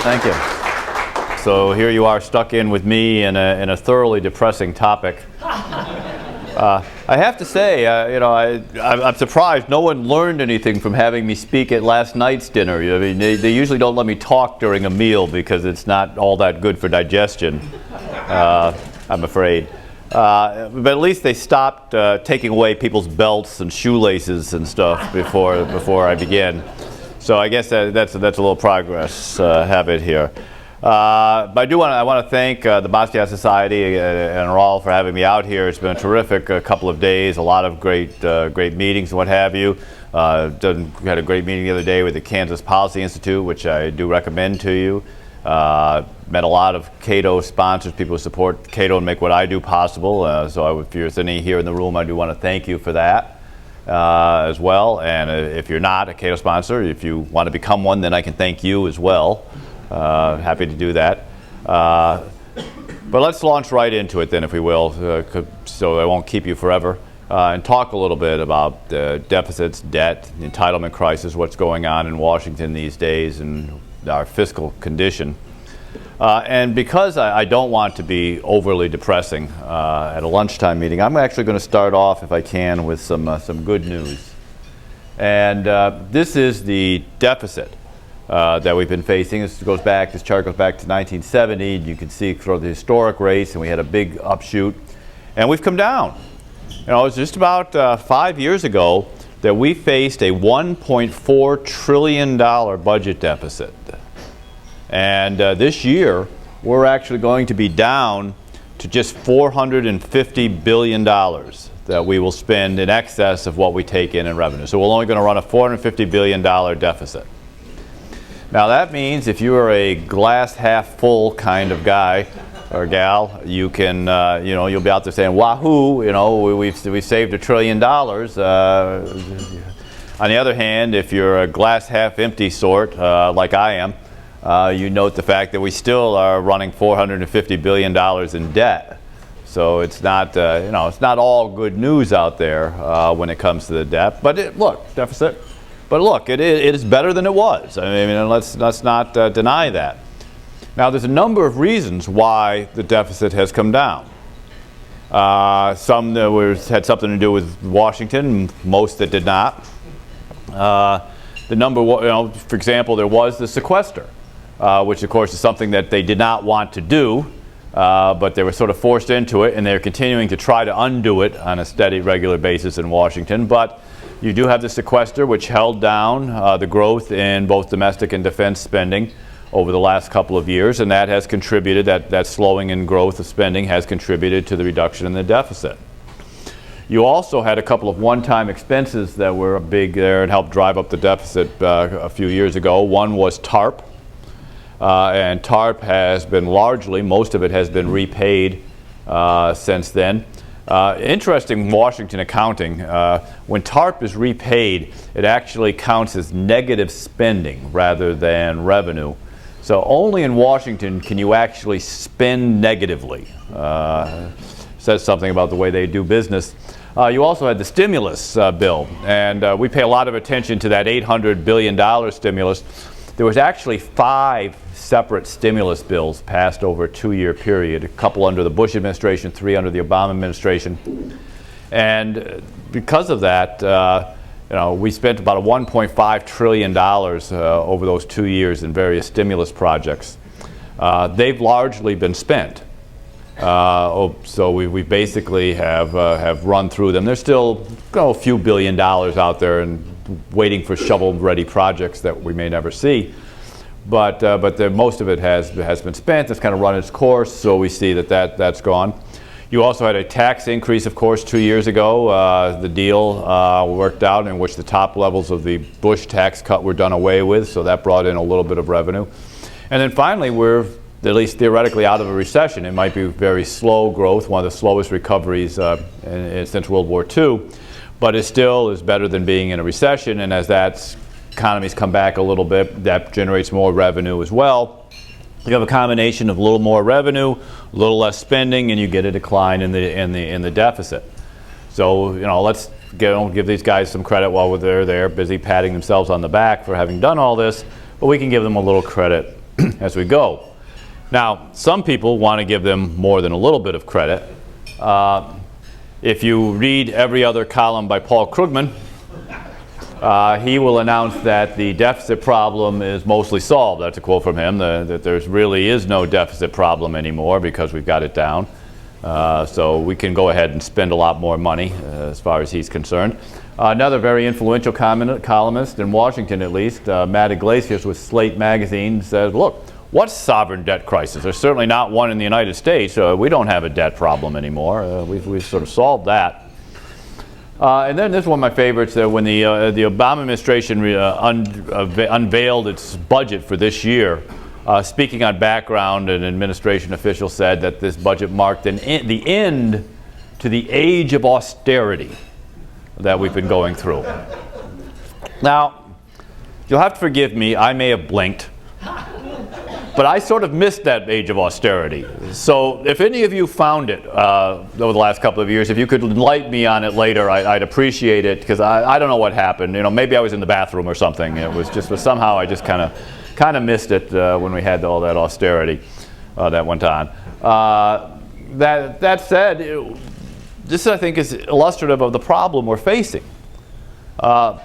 Thank you. So here you are stuck in with me in a thoroughly depressing topic. I have to say, I'm surprised no one learned anything from having me speak at last night's dinner. I mean, they usually don't let me talk during a meal because it's not all that good for digestion, I'm afraid. But at least they stopped taking away people's belts and shoelaces and stuff before I begin. So I guess that's a little progress habit here. But I want to thank the Basquiat Society and Raul for having me out here. It's been a terrific couple of days, a lot of great meetings and what have you. We had a great meeting the other day with the Kansas Policy Institute, which I do recommend to you. Met a lot of Cato sponsors, people who support Cato and make what I do possible. So if there's any here in the room, I do want to thank you for that. As well, and if you're not a Cato sponsor, if you want to become one, then I can thank you as well. Happy to do that. But let's launch right into it then, if we will, so I won't keep you forever, and talk a little bit about deficits, debt, the entitlement crisis, what's going on in Washington these days, and our fiscal condition. And because I don't want to be overly depressing at a lunchtime meeting, I'm actually going to start off, if I can, with some good news. And this is the deficit that we've been facing. This chart goes back to 1970. You can see sort of the historic rates, and we had a big upshoot. And we've come down. You know, it was just about 5 years ago that we faced a $1.4 trillion budget deficit. And this year, we're actually going to be down to just $450 billion that we will spend in excess of what we take in revenue. So we're only going to run a $450 billion deficit. Now that means if you are a glass half full kind of guy or gal, you can, you'll be out there saying, wahoo, we've saved $1 trillion. On the other hand, if you're a glass half empty sort, like I am, you note the fact that we still are running $450 billion in debt. So it's not, it's not all good news out there when it comes to the debt. But deficit. But look, it is better than it was. I mean, let's not deny that. Now, there's a number of reasons why the deficit has come down. Some that had something to do with Washington, most that did not. For example, there was the sequester. Which of course is something that they did not want to do, but they were sort of forced into it, and they're continuing to try to undo it on a steady, regular basis in Washington. But you do have the sequester, which held down the growth in both domestic and defense spending over the last couple of years, and that has contributed, that slowing in growth of spending has contributed to the reduction in the deficit. You also had a couple of one-time expenses that were big there and helped drive up the deficit a few years ago. One was TARP. And TARP has been largely, most of it has been repaid since then. Interesting Washington accounting. When TARP is repaid, it actually counts as negative spending rather than revenue. So only in Washington can you actually spend negatively. Says something about the way they do business. You also had the stimulus bill, and we pay a lot of attention to that $800 billion stimulus. There was actually 5 separate stimulus bills passed over a 2-year period, a couple under the Bush administration, 3 under the Obama administration. And because of that, we spent about $1.5 trillion over those 2 years in various stimulus projects. They've largely been spent. So we basically have run through them. There's still a few $1 billion out there and waiting for shovel-ready projects that we may never see. But most of it has been spent. It's kind of run its course, so we see that's gone. You also had a tax increase, of course, 2 years ago. The deal worked out in which the top levels of the Bush tax cut were done away with, so that brought in a little bit of revenue. And then finally, we're at least theoretically out of a recession. It might be very slow growth, one of the slowest recoveries since World War II, but it still is better than being in a recession, and as that economies come back a little bit, that generates more revenue as well. You have a combination of a little more revenue, a little less spending, and you get a decline in the deficit. So let's give these guys some credit while they're there, busy patting themselves on the back for having done all this, but we can give them a little credit as we go. Now, some people want to give them more than a little bit of credit. If you read every other column by Paul Krugman, he will announce that the deficit problem is mostly solved. That's a quote from him, that there really is no deficit problem anymore because we've got it down. So we can go ahead and spend a lot more money as far as he's concerned. Another very influential columnist in Washington, at least, Matt Iglesias with Slate magazine, says, look, what's sovereign debt crisis? There's certainly not one in the United States. We don't have a debt problem anymore. We've sort of solved that. And then this is one of my favorites. When the Obama administration unveiled its budget for this year, speaking on background, an administration official said that this budget marked the end to the age of austerity that we've been going through. Now, you'll have to forgive me, I may have blinked, but I sort of missed that age of austerity. So if any of you found it over the last couple of years, if you could enlighten me on it later, I'd appreciate it, because I don't know what happened. You know, maybe I was in the bathroom or something. It was just somehow I just kind of missed it when we had all that austerity that went on. That said, this I think is illustrative of the problem we're facing.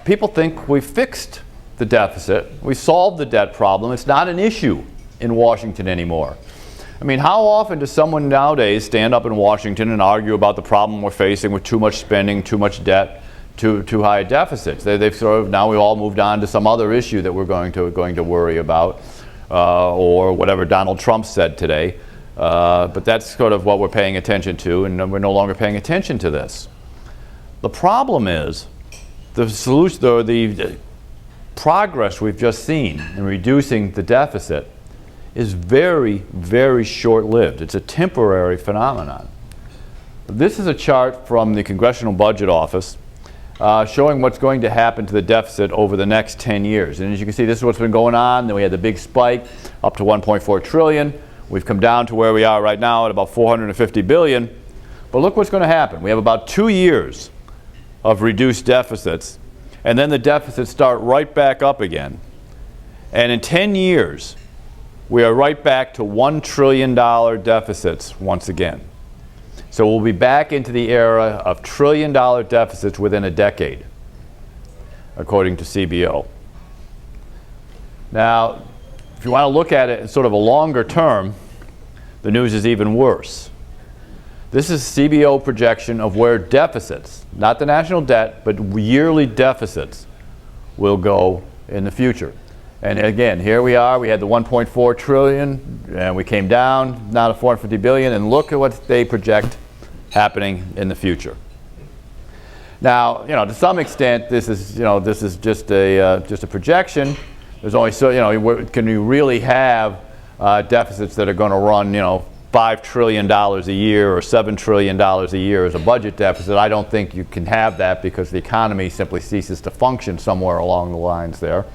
People think we fixed the deficit, we solved the debt problem. It's not an issue in Washington anymore. I mean, how often does someone nowadays stand up in Washington and argue about the problem we're facing with too much spending, too much debt, too high deficits? They've sort of, now we've all moved on to some other issue that we're going to worry about, or whatever Donald Trump said today. But that's sort of what we're paying attention to, and we're no longer paying attention to this. The problem is the solution, the progress we've just seen in reducing the deficit is very, very short-lived. It's a temporary phenomenon. This is a chart from the Congressional Budget Office showing what's going to happen to the deficit over the next 10 years. And as you can see, this is what's been going on. Then we had the big spike up to 1.4 trillion. We've come down to where we are right now at about 450 billion. But look what's going to happen. We have about 2 years of reduced deficits, and then the deficits start right back up again. And in 10 years, we are right back to $1 trillion deficits once again. So we'll be back into the era of trillion-dollar deficits within a decade, according to CBO. Now, if you want to look at it in sort of a longer term, the news is even worse. This is CBO projection of where deficits, not the national debt, but yearly deficits, will go in the future. And again, here we are. We had the 1.4 trillion, and we came down now to 450 billion, and look at what they project happening in the future. Now, you know, to some extent, this is just a projection. There's only can you really have deficits that are going to run, $5 trillion a year or $7 trillion a year as a budget deficit? I don't think you can have that, because the economy simply ceases to function somewhere along the lines there.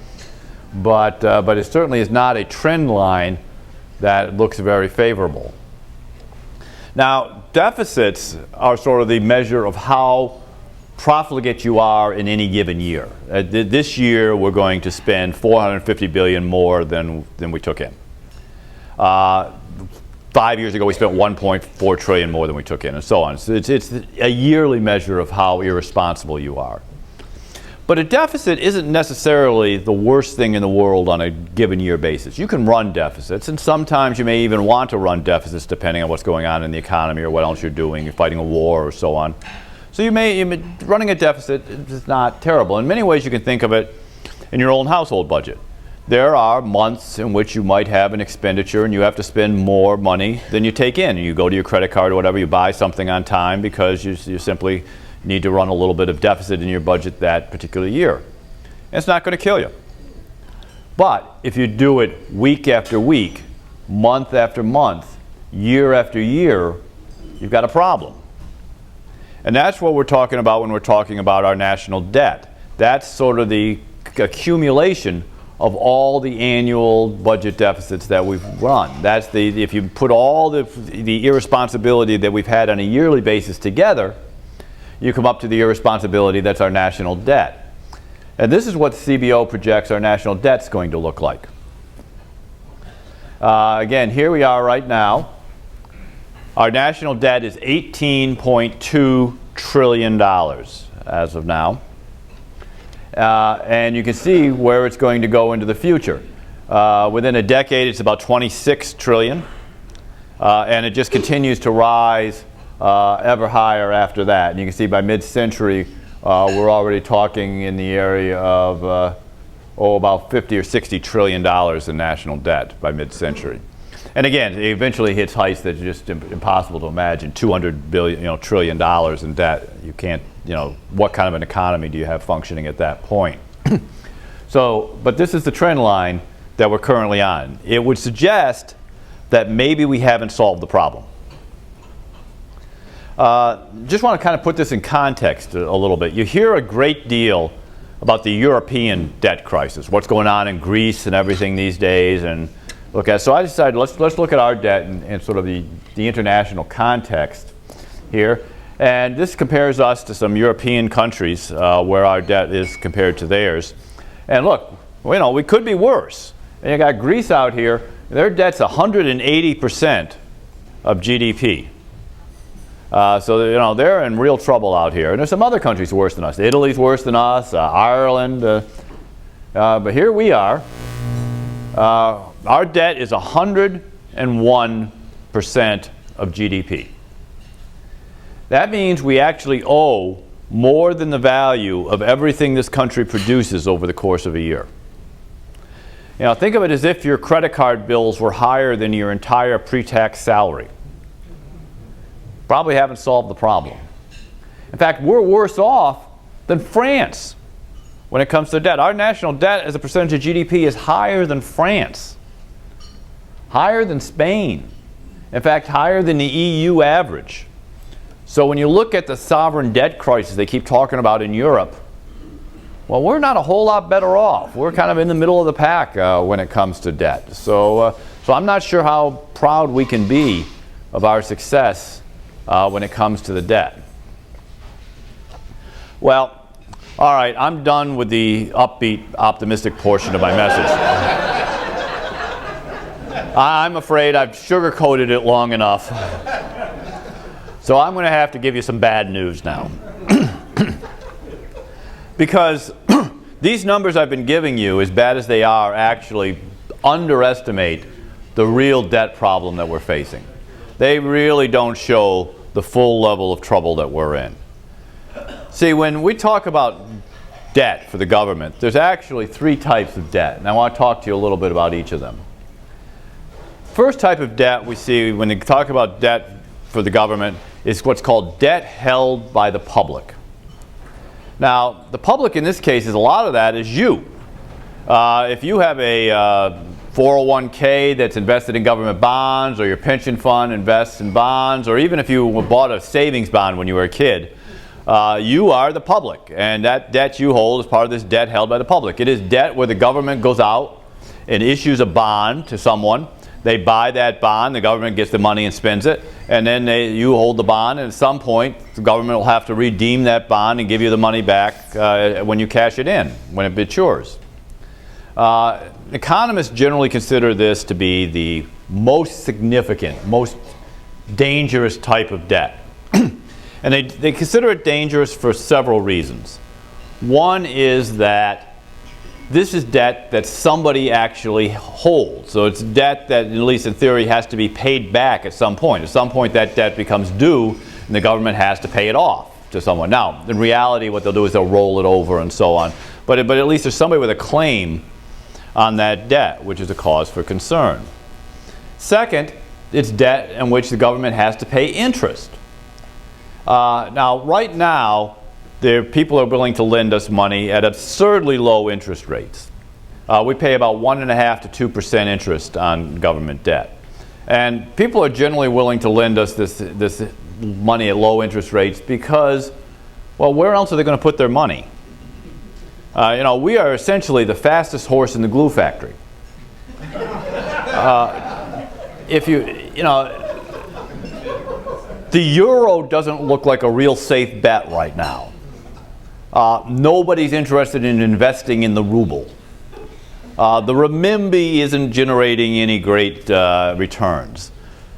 But it certainly is not a trend line that looks very favorable. Now, deficits are sort of the measure of how profligate you are in any given year. This year, we're going to spend $450 billion more than we took in. 5 years ago, we spent $1.4 trillion more than we took in, and so on. So it's a yearly measure of how irresponsible you are. But a deficit isn't necessarily the worst thing in the world on a given year basis. You can run deficits, and sometimes you may even want to run deficits depending on what's going on in the economy or what else you're doing. You're fighting a war or so on. So running a deficit is not terrible. In many ways, you can think of it in your own household budget. There are months in which you might have an expenditure and you have to spend more money than you take in. You go to your credit card or whatever, you buy something on time because you simply need to run a little bit of deficit in your budget that particular year. And it's not going to kill you. But if you do it week after week, month after month, year after year, you've got a problem. And that's what we're talking about when we're talking about our national debt. That's sort of the accumulation of all the annual budget deficits that we've run. That's if you put all the irresponsibility that we've had on a yearly basis together, you come up to the irresponsibility that's our national debt. And this is what CBO projects our national debt's going to look like. Again, here we are right now. Our national debt is $18.2 trillion as of now. And you can see where it's going to go into the future. Within a decade, it's about 26 trillion. And it just continues to rise ever higher after that. And you can see by mid-century, we're already talking in the area of about 50 or 60 trillion dollars in national debt by mid-century. And again, it eventually hits heights that are just impossible to imagine. 200 billion, trillion dollars in debt. You can't, what kind of an economy do you have functioning at that point? But this is the trend line that we're currently on. It would suggest that maybe we haven't solved the problem. Just want to kind of put this in context a little bit. You hear a great deal about the European debt crisis, what's going on in Greece and everything these days. And so I decided let's look at our debt in sort of the international context here. And this compares us to some European countries where our debt is compared to theirs. And look, we could be worse. And you got Greece out here. Their debt's 180% of GDP. So they're in real trouble out here. And there's some other countries worse than us. Italy's worse than us, Ireland. But here we are. Our debt is 101% of GDP. That means we actually owe more than the value of everything this country produces over the course of a year. Think of it as if your credit card bills were higher than your entire pre-tax salary. Probably haven't solved the problem. In fact, we're worse off than France when it comes to debt. Our national debt as a percentage of GDP is higher than France, higher than Spain, in fact, higher than the EU average. So when you look at the sovereign debt crisis they keep talking about in Europe, well, we're not a whole lot better off. We're kind of in the middle of the pack when it comes to debt. So I'm not sure how proud we can be of our success when it comes to the debt. Well, all right, I'm done with the upbeat, optimistic portion of my message. I'm afraid I've sugar-coated it long enough. So I'm going to have to give you some bad news now. Because these numbers I've been giving you, as bad as they are, actually underestimate the real debt problem that we're facing. They really don't show the full level of trouble that we're in. See, when we talk about debt for the government, there's actually three types of debt, and I want to talk to you a little bit about each of them. First type of debt we see when they talk about debt for the government is what's called debt held by the public. Now, the public in this case is a lot of that is you. If you have a 401k that's invested in government bonds, or your pension fund invests in bonds, or even if you bought a savings bond when you were a kid, you are the public. And that debt you hold is part of this debt held by the public. It is debt where the government goes out and issues a bond to someone. They buy that bond, the government gets the money and spends it, and then you hold the bond, and at some point the government will have to redeem that bond and give you the money back when you cash it in, when it matures. Economists generally consider this to be the most significant, most dangerous type of debt. And they consider it dangerous for several reasons. One is that this is debt that somebody actually holds. So it's debt that, at least in theory, has to be paid back at some point. At some point that debt becomes due and the government has to pay it off to someone. Now, in reality, what they'll do is they'll roll it over and so on. But at least there's somebody with a claim on that debt, which is a cause for concern. Second, it's debt in which the government has to pay interest. Now, right now, people are willing to lend us money at absurdly low interest rates. We pay about 1.5% to 2% interest on government debt. And people are generally willing to lend us this money at low interest rates because, well, where else are they going to put their money? We are essentially the fastest horse in the glue factory. The euro doesn't look like a real safe bet right now. Nobody's interested in investing in the ruble. The renminbi isn't generating any great returns.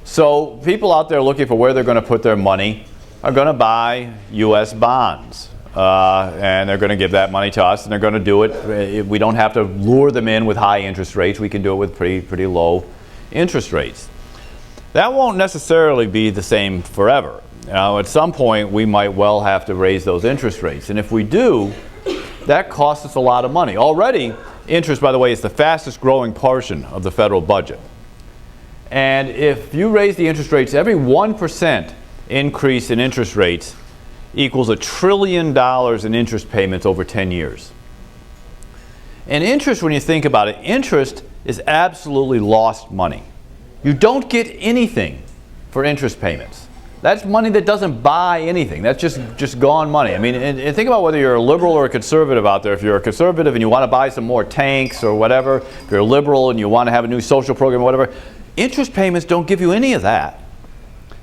So people out there looking for where they're going to put their money are going to buy U.S. bonds. And they're going to give that money to us, and they're going to do it. We don't have to lure them in with high interest rates. We can do it with pretty low interest rates. That won't necessarily be the same forever. At some point, we might well have to raise those interest rates. And if we do, that costs us a lot of money. Already, interest, by the way, is the fastest growing portion of the federal budget. And if you raise the interest rates, every 1% increase in interest rates equals $1 trillion in interest payments over 10 years. And interest, when you think about it, interest is absolutely lost money. You don't get anything for interest payments. That's money that doesn't buy anything. That's just gone money. I mean, and think about whether you're a liberal or a conservative out there. If you're a conservative and you want to buy some more tanks or whatever, if you're a liberal and you want to have a new social program or whatever, interest payments don't give you any of that.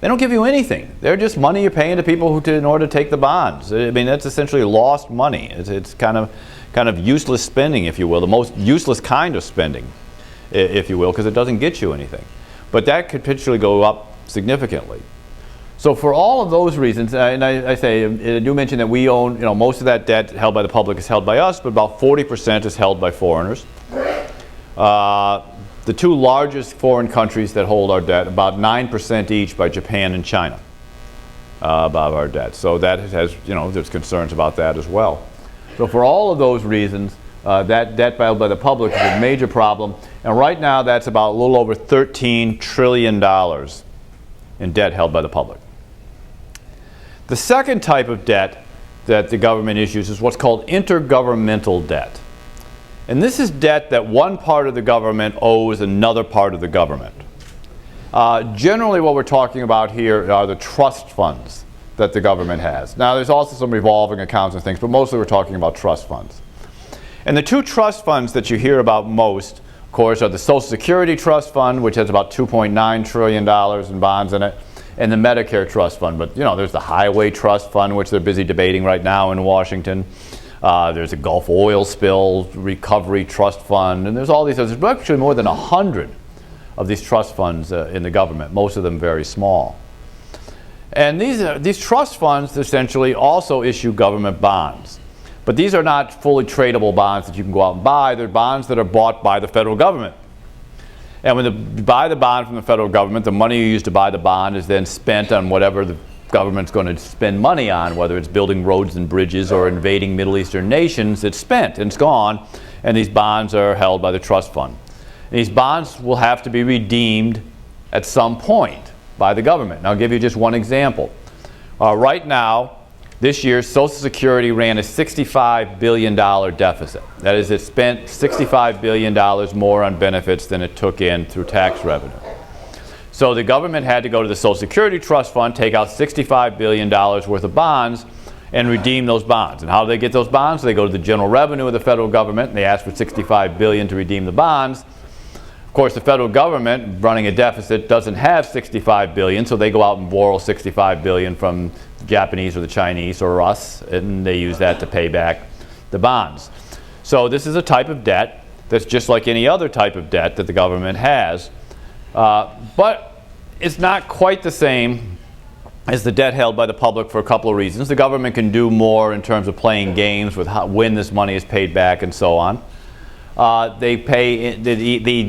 They don't give you anything. They're just money you're paying to people in order to take the bonds. I mean, that's essentially lost money. It's kind of useless spending, if you will, the most useless kind of spending, if you will, because it doesn't get you anything. But that could potentially go up significantly. So for all of those reasons, and I do mention that we own, most of that debt held by the public is held by us, but about 40% is held by foreigners. The two largest foreign countries that hold our debt, about 9% each by Japan and China, about our debt. So that has, there's concerns about that as well. So for all of those reasons, that debt held by the public is a major problem. And right now, that's about a little over $13 trillion in debt held by the public. The second type of debt that the government issues is what's called intergovernmental debt. And this is debt that one part of the government owes another part of the government. Generally, what we're talking about here are the trust funds that the government has. Now, there's also some revolving accounts and things, but mostly we're talking about trust funds. And the two trust funds that you hear about most, of course, are the Social Security Trust Fund, which has about $2.9 trillion in bonds in it, and the Medicare Trust Fund. But, there's the Highway Trust Fund, which they're busy debating right now in Washington. There's a Gulf oil spill recovery trust fund, and there's all these others. There's actually more than 100 of these trust funds in the government, most of them very small. And these trust funds essentially also issue government bonds. But these are not fully tradable bonds that you can go out and buy. They're bonds that are bought by the federal government. And when you buy the bond from the federal government, the money you use to buy the bond is then spent on whatever the government's going to spend money on, whether it's building roads and bridges or invading Middle Eastern nations. It's spent and it's gone, and these bonds are held by the trust fund. And these bonds will have to be redeemed at some point by the government. And I'll give you just one example. Right now, this year, Social Security ran a $65 billion deficit. That is, it spent $65 billion more on benefits than it took in through tax revenue. So the government had to go to the Social Security Trust Fund, take out $65 billion worth of bonds, and redeem those bonds. And how do they get those bonds? They go to the general revenue of the federal government, and they ask for $65 billion to redeem the bonds. Of course, the federal government, running a deficit, doesn't have $65 billion, so they go out and borrow $65 billion from the Japanese or the Chinese or us, and they use that to pay back the bonds. So this is a type of debt that's just like any other type of debt that the government has. But it's not quite the same as the debt held by the public for a couple of reasons. The government can do more in terms of playing games with when this money is paid back and so on. They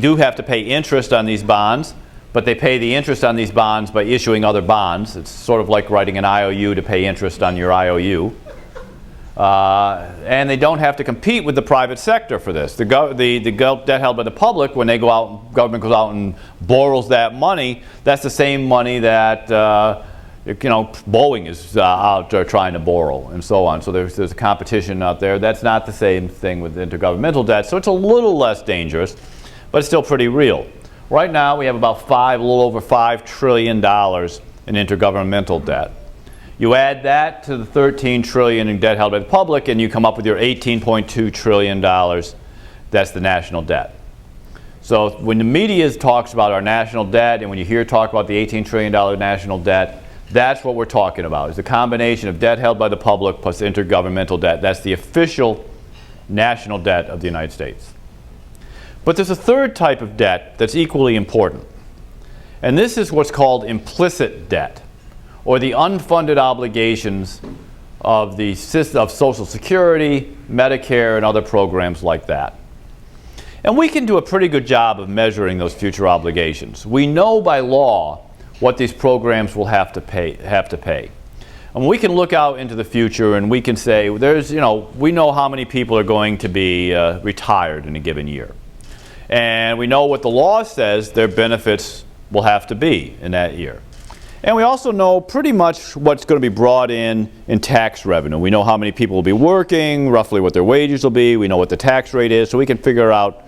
do have to pay interest on these bonds, but they pay the interest on these bonds by issuing other bonds. It's sort of like writing an IOU to pay interest on your IOU. And they don't have to compete with the private sector for this. The debt held by the public, when they go out, government goes out and borrows that money, that's the same money that Boeing is out there trying to borrow and so on. So there's a competition out there. That's not the same thing with intergovernmental debt. So it's a little less dangerous, but it's still pretty real. Right now we have about a little over $5 trillion in intergovernmental debt. You add that to the $13 trillion in debt held by the public, and you come up with your $18.2 trillion. That's the national debt. So when the media talks about our national debt, and when you hear talk about the $18 trillion national debt, that's what we're talking about. It's a combination of debt held by the public plus intergovernmental debt. That's the official national debt of the United States. But there's a third type of debt that's equally important. And this is what's called implicit debt, or the unfunded obligations of the system of Social Security, Medicare, and other programs like that. And we can do a pretty good job of measuring those future obligations. We know by law what these programs will have to pay. And we can look out into the future and we can say, we know how many people are going to be retired in a given year. And we know what the law says their benefits will have to be in that year. And we also know pretty much what's going to be brought in tax revenue. We know how many people will be working, roughly what their wages will be. We know what the tax rate is, so we can figure out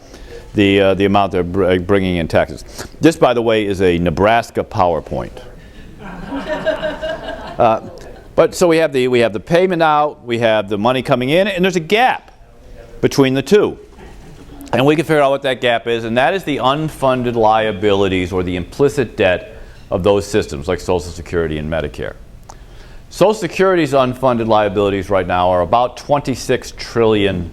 the amount they're bringing in taxes. This, by the way, is a Nebraska PowerPoint. But so we have the payment out, we have the money coming in, and there's a gap between the two. And we can figure out what that gap is, and that is the unfunded liabilities or the implicit debt of those systems like Social Security and Medicare. Social Security's unfunded liabilities right now are about $26 trillion.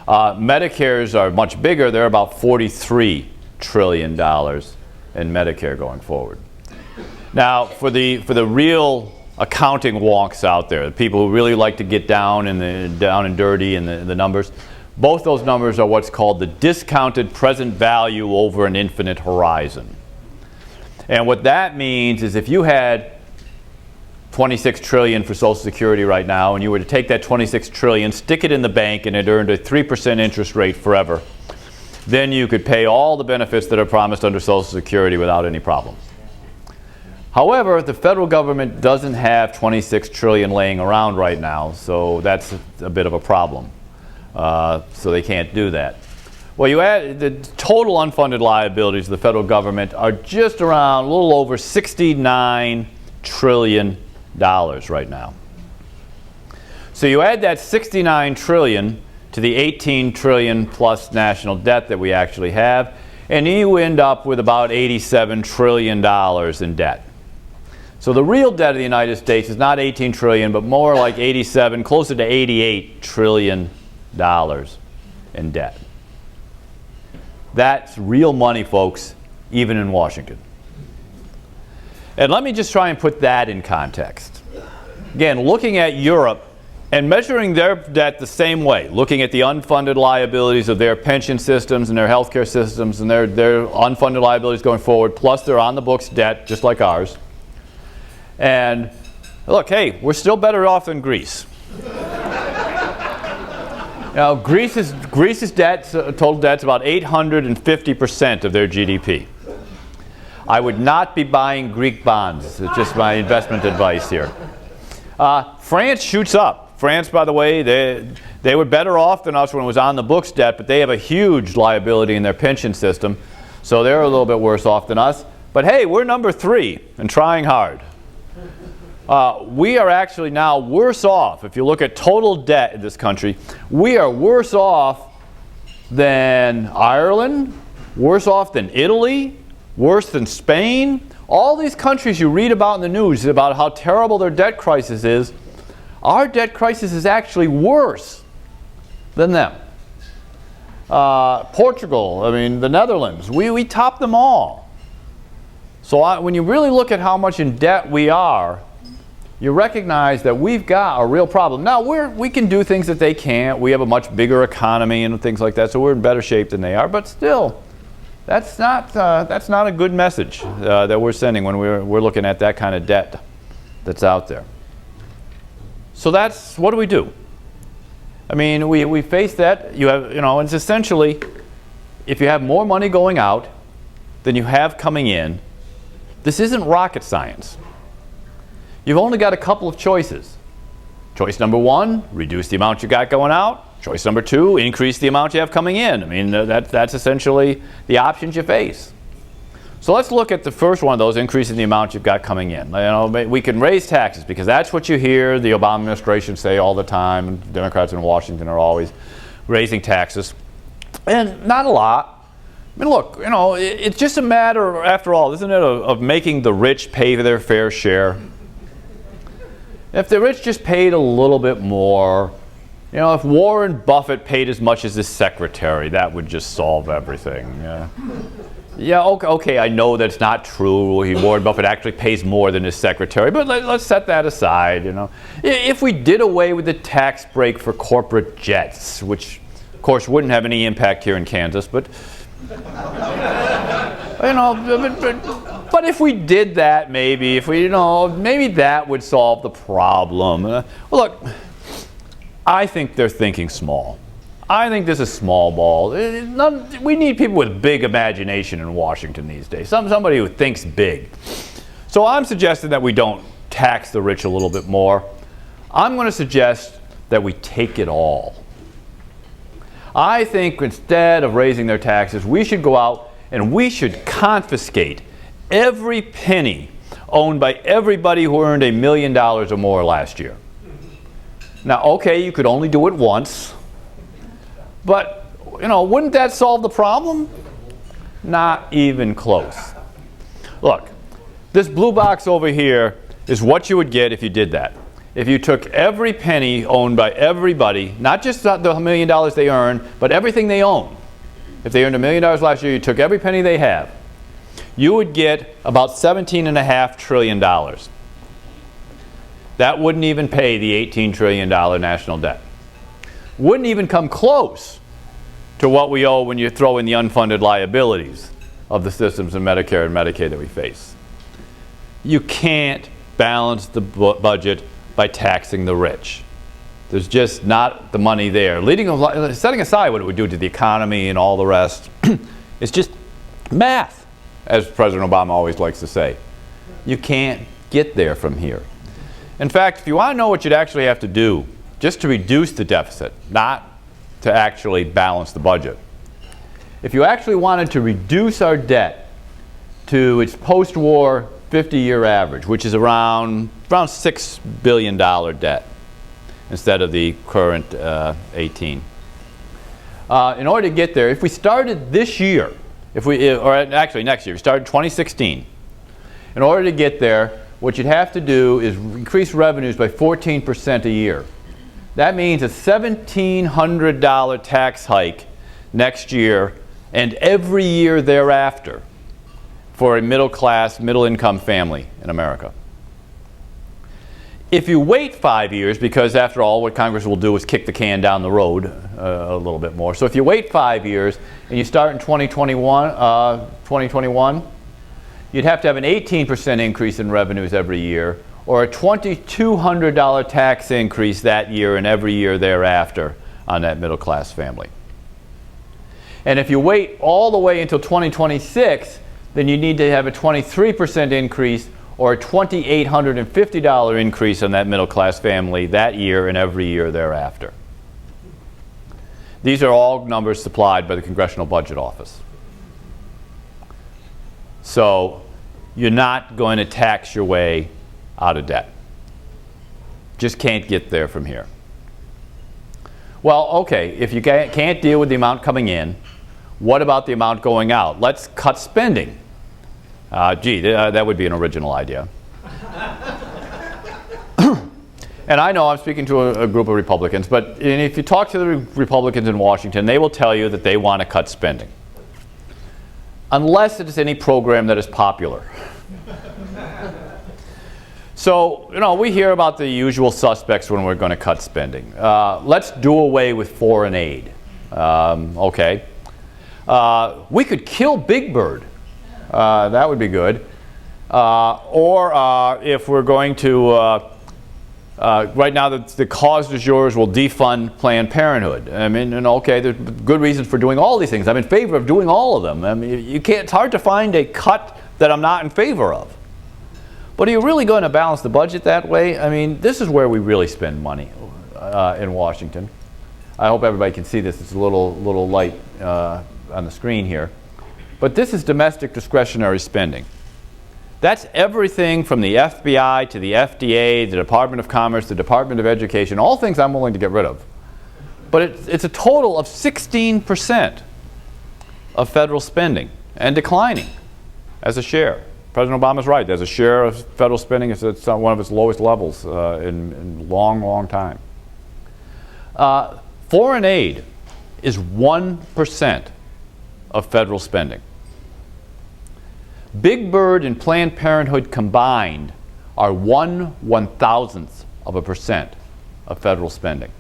Medicare's are much bigger. They're about $43 trillion in Medicare going forward. Now, for the real accounting wonks out there, the people who really like to get down and dirty in the numbers, both those numbers are what's called the discounted present value over an infinite horizon. And what that means is if you had $26 trillion for Social Security right now, and you were to take that $26 trillion, stick it in the bank, and it earned a 3% interest rate forever, then you could pay all the benefits that are promised under Social Security without any problem. However, the federal government doesn't have $26 trillion laying around right now, so that's a bit of a problem. So they can't do that. Well, you add the total unfunded liabilities of the federal government are just around a little over $69 trillion right now. So you add that $69 trillion to the $18 trillion plus national debt that we actually have, and you end up with about $87 trillion in debt. So the real debt of the United States is not $18 trillion, but more like 87, closer to $88 trillion in debt. That's real money, folks, even in Washington. And let me just try and put that in context. Again, looking at Europe and measuring their debt the same way, looking at the unfunded liabilities of their pension systems and their healthcare systems and their unfunded liabilities going forward, plus their on-the-books debt, just like ours. And look, hey, we're still better off than Greece. Now, Greece's debt, total debt's about 850% of their GDP. I would not be buying Greek bonds. It's just my investment advice here. France shoots up. France, by the way, they were better off than us when it was on the books debt, but they have a huge liability in their pension system, so they're a little bit worse off than us. But hey, we're number 3 and trying hard. We are actually now worse off. If you look at total debt in this country, we are worse off than Ireland, worse off than Italy, worse than Spain. All these countries you read about in the news about how terrible their debt crisis is, our debt crisis is actually worse than them. Portugal, the Netherlands, we top them all. So when you really look at how much in debt we are, you recognize that we've got a real problem. Now, we can do things that they can't. We have a much bigger economy and things like that, so we're in better shape than they are. But still, that's not a good message that we're sending when we're looking at that kind of debt that's out there. So what do we do? We face that. It's essentially, if you have more money going out than you have coming in, this isn't rocket science. You've only got a couple of choices. Choice number 1, reduce the amount you got going out. Choice number 2, increase the amount you have coming in. That's essentially the options you face. So let's look at the first one of those, increasing the amount you've got coming in. We can raise taxes because that's what you hear the Obama administration say all the time. Democrats in Washington are always raising taxes. And not a lot. Look, it's just a matter, after all, isn't it, of making the rich pay their fair share. If the rich just paid a little bit more, You know, if Warren Buffett paid as much as his secretary, that would just solve everything. Yeah, okay, I know that's not true. Warren Buffett actually pays more than his secretary, but let's set that aside, you know. If we did away with the tax break for corporate jets, which, of course, wouldn't have any impact here in Kansas, but, you know, but if we did that, maybe, if we, you know, maybe that would solve the problem. Well, look, I think they're thinking small. I think this is small ball. We need people with big imagination in Washington these days. Somebody who thinks big. So I'm suggesting that we don't tax the rich a little bit more. I'm going to suggest that we take it all. I think instead of raising their taxes, we should go out and we should confiscate every penny owned by everybody who earned $1 million or more last year. Now, okay, you could only do it once. But, you know, wouldn't that solve the problem? Not even close. Look, this blue box over here is what you would get if you did that. If you took every penny owned by everybody, not just the $1 million they earn, but everything they own. If they earned $1 million last year, you took every penny they have. You would get about $17.5 trillion. That wouldn't even pay the $18 trillion national debt. Wouldn't even come close to what we owe when you throw in the unfunded liabilities of the systems in Medicare and Medicaid that we face. You can't balance the budget by taxing the rich. There's just not the money there. Setting aside what it would do to the economy and all the rest, it's just math, as President Obama always likes to say. You can't get there from here. In fact, if you want to know what you'd actually have to do just to reduce the deficit, not to actually balance the budget. If you actually wanted to reduce our debt to its post-war 50-year average, which is around $6 billion next instead of the current 18. In order to get there, if we started this year, or actually next year, we started 2016, in order to get there, what you'd have to do is increase revenues by 14% a year. That means a $1,700 tax hike next year and every year thereafter for a middle-class, middle-income family in America. If you wait 5 years, because after all, what Congress will do is kick the can down the road a little bit more. So if you wait 5 years and you start in 2021, you'd have to have an 18% increase in revenues every year, or a $2,200 tax increase that year and every year thereafter on that middle class family. And if you wait all the way until 2026, then you need to have a 23% increase or a $2,850 increase on that middle class family that year and every year thereafter. These are all numbers supplied by the Congressional Budget Office. So you're not going to tax your way out of debt. Just can't get there from here. Well, okay, if you can't deal with the amount coming in, what about the amount going out? Let's cut spending. That would be an original idea. And I know I'm speaking to a group of Republicans, but if you talk to the Republicans in Washington, they will tell you that they want to cut spending. Unless it is any program that is popular. So, you know, we hear about the usual suspects when we're going to cut spending. Let's do away with foreign aid. Okay. We could kill Big Bird. That would be good. Or if we're going to, right now the cause du jour will defund Planned Parenthood. I mean, and okay, there's good reasons for doing all these things. I'm in favor of doing all of them. I mean, it's hard to find a cut that I'm not in favor of. But are you really going to balance the budget that way? I mean, this is where we really spend money in Washington. I hope everybody can see this. It's a little light on the screen here. But this is domestic discretionary spending. That's everything from the FBI to the FDA, the Department of Commerce, the Department of Education, all things I'm willing to get rid of. But it's a total of 16% of federal spending and declining as a share. President Obama's right. There's a share of federal spending. It's one of its lowest levels in a long, long time. Foreign aid is 1% of federal spending. Big Bird and Planned Parenthood combined are 1/1000th% of federal spending.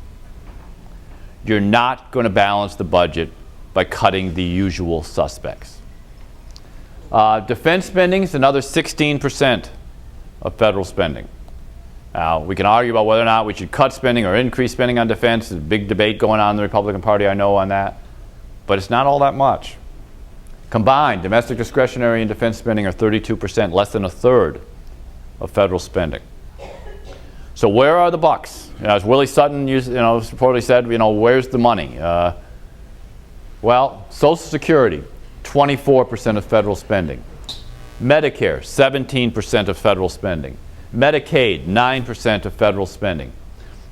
You're not going to balance the budget by cutting the usual suspects. Defense spending is another 16% of federal spending. Now, we can argue about whether or not we should cut spending or increase spending on defense. There's a big debate going on in the Republican Party, I know, on that. But it's not all that much. Combined, domestic discretionary and defense spending are 32%, less than a third of federal spending. So where are the bucks? As Willie Sutton reportedly said, where's the money? Well, Social Security, 24% of federal spending. Medicare, 17% of federal spending. Medicaid, 9% of federal spending.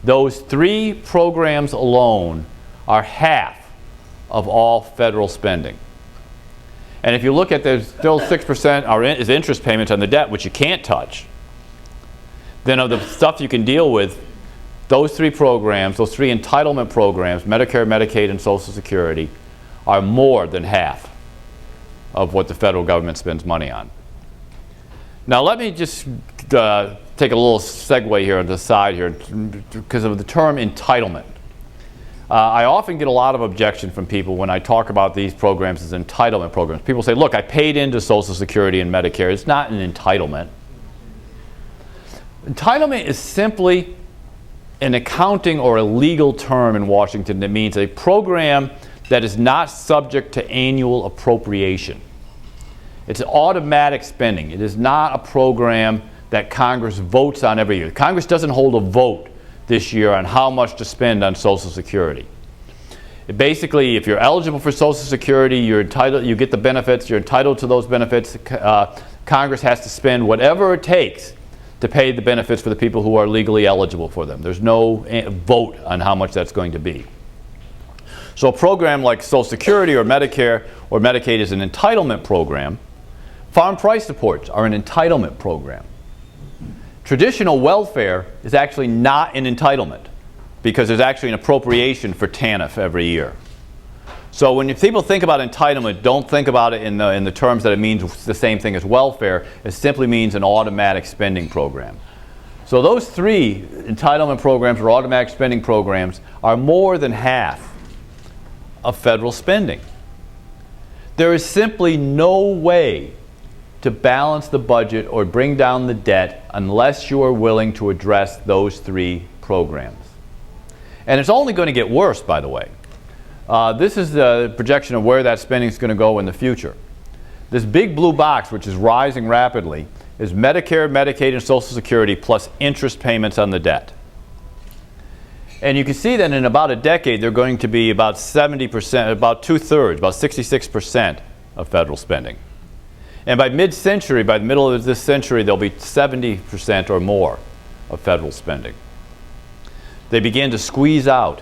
Those three programs alone are half of all federal spending. And if you look at, there's still 6% is interest payments on the debt, which you can't touch. Then of the stuff you can deal with, those three programs, those three entitlement programs, Medicare, Medicaid, and Social Security, are more than half of what the federal government spends money on. Now let me just take a little segue here on the side here because of the term entitlement. I often get a lot of objection from people when I talk about these programs as entitlement programs. People say, look, I paid into Social Security and Medicare. It's not an entitlement. Entitlement is simply an accounting or a legal term in Washington that means a program that is not subject to annual appropriation. It's automatic spending. It is not a program that Congress votes on every year. Congress doesn't hold a vote this year on how much to spend on Social Security. Basically, if you're eligible for Social Security, you're entitled, you get the benefits, you're entitled to those benefits. Congress has to spend whatever it takes to pay the benefits for the people who are legally eligible for them. There's no vote on how much that's going to be. So a program like Social Security or Medicare or Medicaid is an entitlement program. Farm price supports are an entitlement program. Traditional welfare is actually not an entitlement because there's actually an appropriation for TANF every year. So when people think about entitlement, don't think about it in the terms that it means the same thing as welfare. It simply means an automatic spending program. So those three entitlement programs or automatic spending programs are more than half of federal spending. There is simply no way to balance the budget or bring down the debt unless you are willing to address those three programs. And it's only going to get worse, by the way. This is the projection of where that spending is going to go in the future. This big blue box, which is rising rapidly, is Medicare, Medicaid, and Social Security plus interest payments on the debt. And you can see that in about a decade, they're going to be about 70%, about two-thirds, about 66% of federal spending. And by mid-century, by the middle of this century, they'll be 70% or more of federal spending. They begin to squeeze out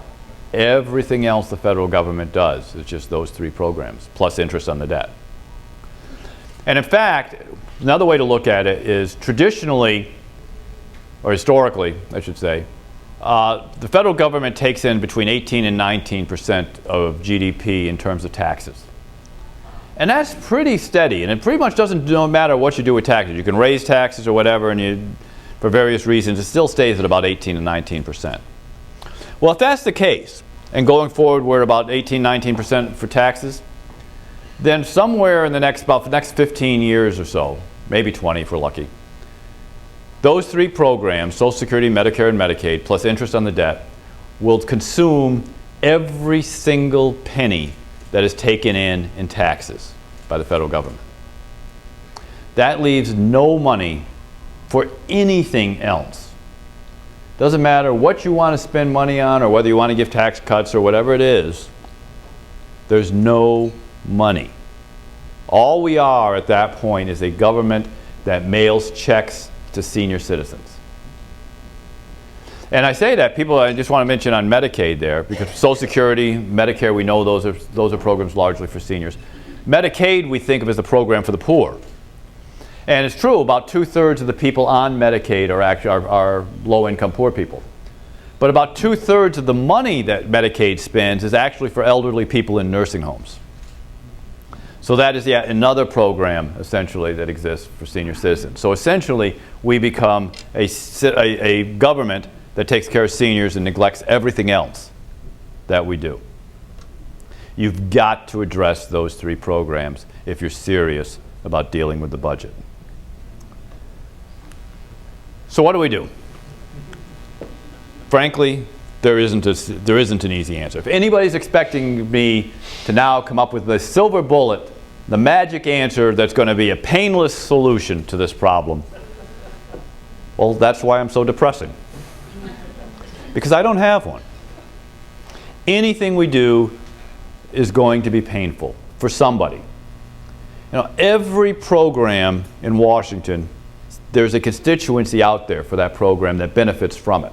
everything else the federal government does. It's just those three programs, plus interest on the debt. And in fact, another way to look at it is traditionally, or historically, I should say, the federal government takes in between 18 and 19% of GDP in terms of taxes. And that's pretty steady, and it pretty much doesn't matter what you do with taxes. You can raise taxes or whatever, and for various reasons, it still stays at about 18 and 19%. Well, if that's the case, and going forward we're about 18, 19% for taxes, then somewhere in the next 15 years or so, maybe 20 if we're lucky, those three programs, Social Security, Medicare, and Medicaid, plus interest on the debt, will consume every single penny that is taken in taxes by the federal government. That leaves no money for anything else. Doesn't matter what you want to spend money on or whether you want to give tax cuts or whatever it is, there's no money. All we are at that point is a government that mails checks to senior citizens. And I say that, I just want to mention on Medicaid there, because Social Security, Medicare, we know those are programs largely for seniors. Medicaid we think of as a program for the poor. And it's true, about two-thirds of the people on Medicaid are low-income poor people. But about 2/3 of the money that Medicaid spends is actually for elderly people in nursing homes. So that is yet another program, essentially, that exists for senior citizens. So essentially, we become a government that takes care of seniors and neglects everything else that we do. You've got to address those three programs if you're serious about dealing with the budget. So what do we do? Frankly, there isn't an easy answer. If anybody's expecting me to now come up with the silver bullet, the magic answer that's going to be a painless solution to this problem, well, that's why I'm so depressing. Because I don't have one. Anything we do is going to be painful for somebody. You know, every program in Washington, there's a constituency out there for that program that benefits from it.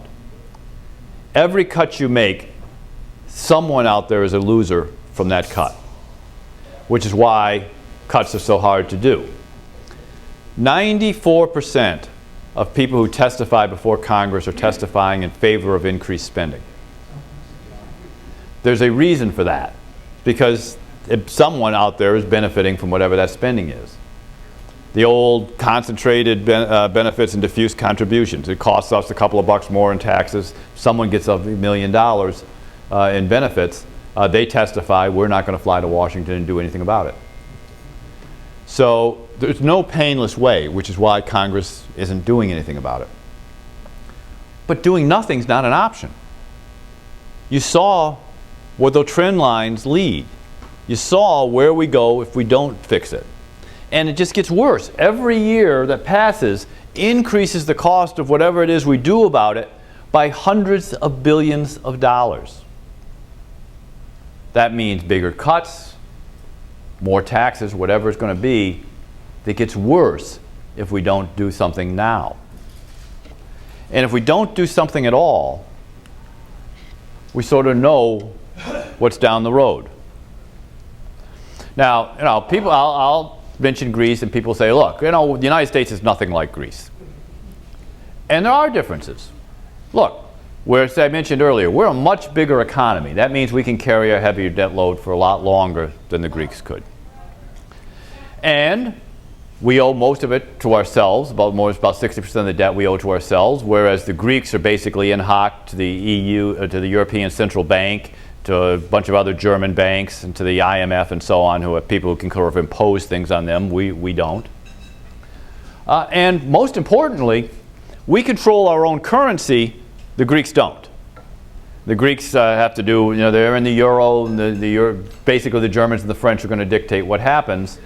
Every cut you make, someone out there is a loser from that cut, which is why cuts are so hard to do. 94% of people who testify before Congress are testifying in favor of increased spending. There's a reason for that, because someone out there is benefiting from whatever that spending is. The old concentrated benefits and diffuse contributions. It costs us a couple of bucks more in taxes. Someone gets $1 million in benefits. They testify, we're not going to fly to Washington and do anything about it. So there's no painless way, which is why Congress isn't doing anything about it. But doing nothing's not an option. You saw where the trend lines lead. You saw where we go if we don't fix it. And it just gets worse. Every year that passes increases the cost of whatever it is we do about it by hundreds of billions of dollars. That means bigger cuts, more taxes, whatever it's going to be. It gets worse if we don't do something now. And if we don't do something at all, we sort of know what's down the road. Now, you know, people, I'll mention Greece, and people say, look, you know, the United States is nothing like Greece. And there are differences. Look, as I mentioned earlier, we're a much bigger economy. That means we can carry a heavier debt load for a lot longer than the Greeks could. And we owe most of it to ourselves, about 60% of the debt we owe to ourselves, whereas the Greeks are basically in hoc to the EU, to the European Central Bank, to a bunch of other German banks, and to the IMF and so on, who have people who can sort of impose things on them. We don't. And most importantly, we control our own currency. The Greeks don't. The Greeks have to do, you know, they're in the euro, and basically the Germans and the French are going to dictate what happens.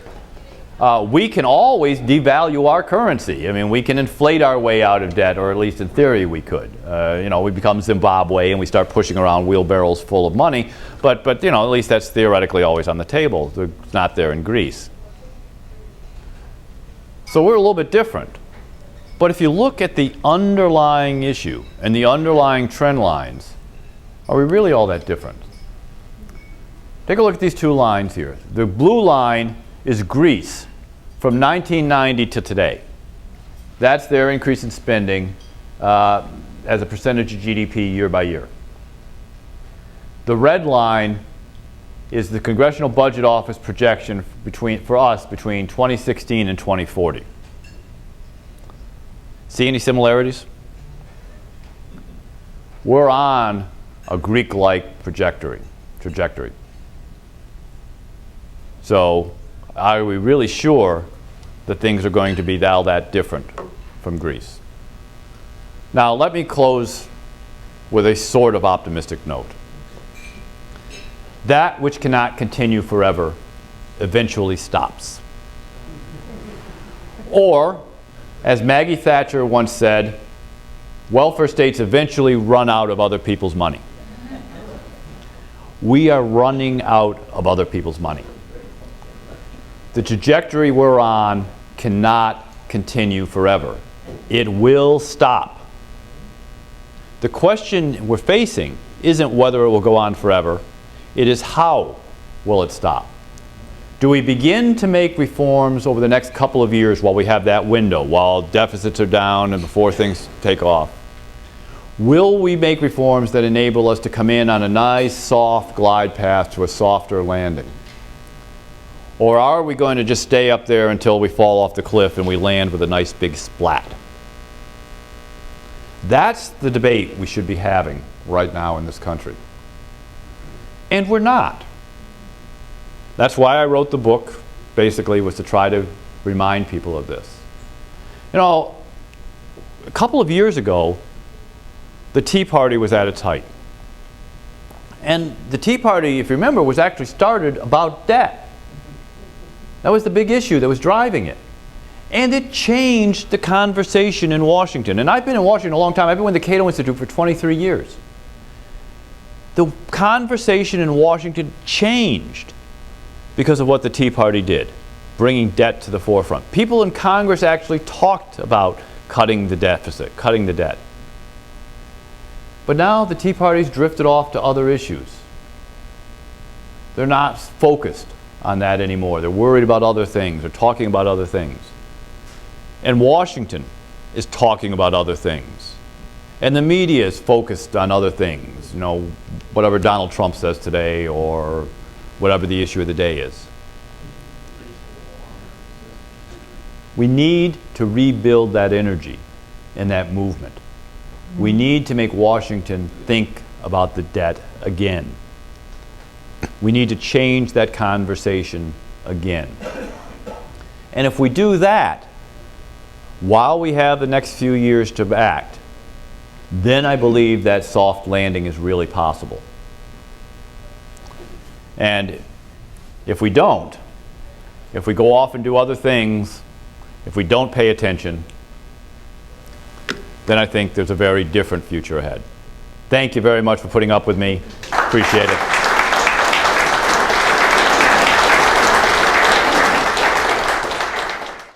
We can always devalue our currency. I mean, we can inflate our way out of debt, or at least in theory we could. You know, we become Zimbabwe and we start pushing around wheelbarrows full of money, but you know, at least that's theoretically always on the table. It's not there in Greece. So we're a little bit different. But if you look at the underlying issue and the underlying trend lines, are we really all that different? Take a look at these two lines here. The blue line is Greece from 1990 to today. That's their increase in spending as a percentage of GDP year by year. The red line is the Congressional Budget Office projection for us between 2016 and 2040. See any similarities? We're on a Greek-like trajectory. So are we really sure that things are going to be all that different from Greece? Now let me close with a sort of optimistic note. That which cannot continue forever eventually stops. Or, as Maggie Thatcher once said, welfare states eventually run out of other people's money. We are running out of other people's money. The trajectory we're on cannot continue forever. It will stop. The question we're facing isn't whether it will go on forever. It is how will it stop. Do we begin to make reforms over the next couple of years while we have that window, while deficits are down and before things take off? Will we make reforms that enable us to come in on a nice, soft glide path to a softer landing? Or are we going to just stay up there until we fall off the cliff and we land with a nice big splat? That's the debate we should be having right now in this country. And we're not. That's why I wrote the book, basically, was to try to remind people of this. You know, a couple of years ago, the Tea Party was at its height. And the Tea Party, if you remember, was actually started about debt. That was the big issue that was driving it. And it changed the conversation in Washington. And I've been in Washington a long time. I've been with the Cato Institute for 23 years. The conversation in Washington changed because of what the Tea Party did, bringing debt to the forefront. People in Congress actually talked about cutting the deficit, cutting the debt. But now the Tea Party's drifted off to other issues. They're not focused on that anymore. They're worried about other things. They're talking about other things. And Washington is talking about other things. And the media is focused on other things, you know, whatever Donald Trump says today or whatever the issue of the day is. We need to rebuild that energy and that movement. We need to make Washington think about the debt again. We need to change that conversation again. And if we do that, while we have the next few years to act, then I believe that soft landing is really possible. And if we don't, if we go off and do other things, if we don't pay attention, then I think there's a very different future ahead. Thank you very much for putting up with me. Appreciate it.